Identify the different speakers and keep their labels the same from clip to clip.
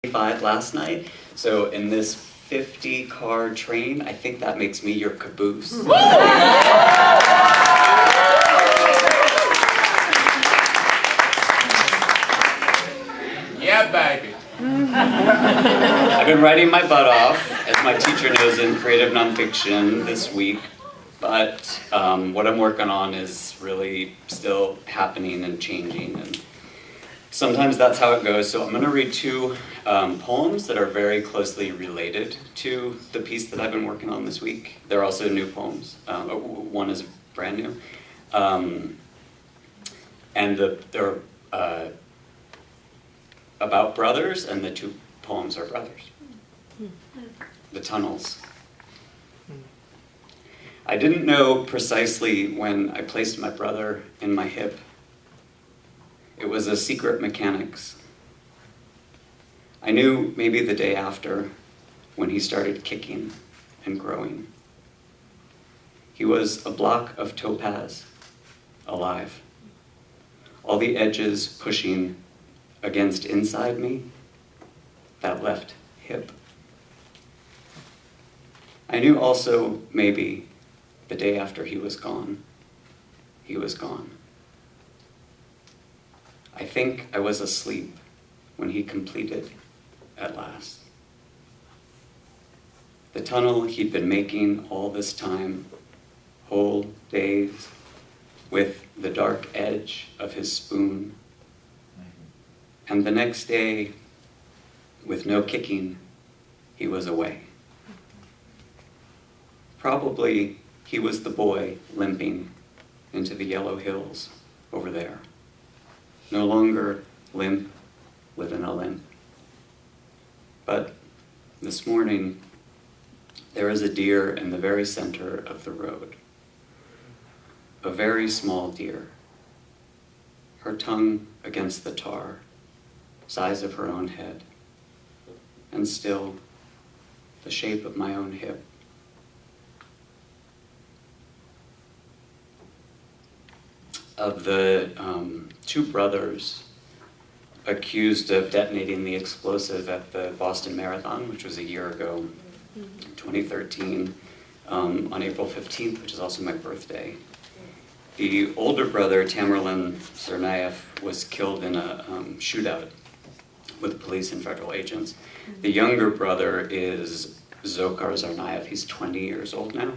Speaker 1: last night, so in this 50-car train, I think that makes me your caboose.
Speaker 2: Yeah, baby.
Speaker 1: I've been writing my butt off, as my teacher knows, in creative nonfiction this week, but what I'm working on is really still happening and changing, and sometimes that's how it goes. So I'm going to read two poems that are very closely related to the piece that I've been working on this week. They're also new poems. One is brand new. And they're about brothers, and the two poems are brothers. The Tunnels. I didn't know precisely when I placed my brother in my hip. It was a secret mechanics. I knew maybe the day after, when he started kicking and growing. He was a block of topaz, alive. All the edges pushing against inside me, that left hip. I knew also, maybe, the day after he was gone, he was gone. I think I was asleep when he completed at last. The tunnel he'd been making all this time, whole days, with the dark edge of his spoon. And the next day, with no kicking, he was away. Probably he was the boy limping into the yellow hills over there. No longer limp, living a limp. But this morning, there is a deer in the very center of the road. A very small deer. Her tongue against the tar, size of her own head. And still, the shape of my own hip. Of the two brothers accused of detonating the explosive at the Boston Marathon, which was a year ago, 2013, on April 15th, which is also my birthday. The older brother, Tamerlan Tsarnaev, was killed in a shootout with police and federal agents. The younger brother is Dzhokhar Tsarnaev. He's 20 years old now,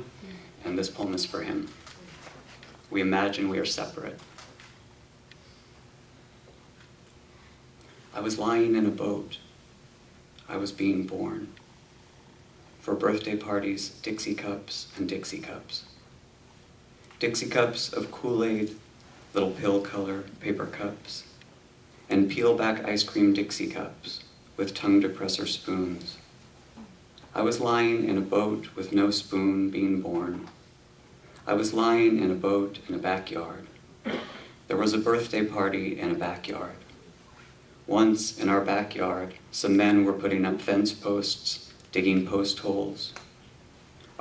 Speaker 1: and this poem is for him. We imagine we are separate. I was lying in a boat. I was being born. For birthday parties, Dixie cups and Dixie cups. Dixie cups of Kool-Aid, little pill color paper cups, and peel back ice cream Dixie cups with tongue depressor spoons. I was lying in a boat with no spoon being born. I was lying in a boat in a backyard. There was a birthday party in a backyard. Once, in our backyard, some men were putting up fence posts, digging post holes.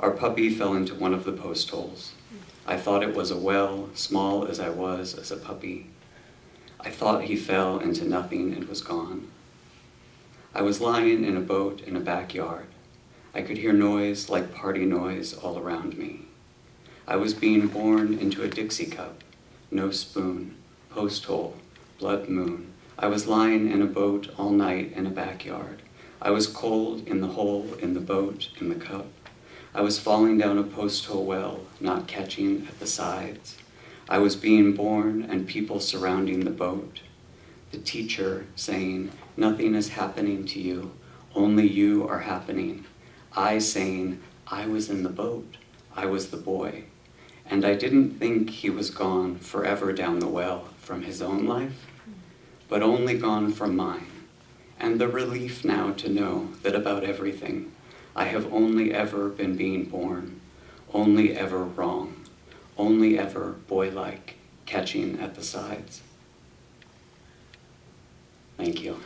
Speaker 1: Our puppy fell into one of the post holes. I thought it was a well, small as I was as a puppy. I thought he fell into nothing and was gone. I was lying in a boat in a backyard. I could hear noise like party noise all around me. I was being born into a Dixie cup, no spoon, post hole, blood moon. I was lying in a boat all night in a backyard. I was cold in the hole in the boat in the cup. I was falling down a post hole well, not catching at the sides. I was being born and people surrounding the boat. The teacher saying, nothing is happening to you, only you are happening. I saying, I was in the boat, I was the boy. And I didn't think he was gone forever down the well from his own life, but only gone from mine. And the relief now to know that about everything, I have only ever been being born, only ever wrong, only ever boy-like, catching at the sides. Thank you.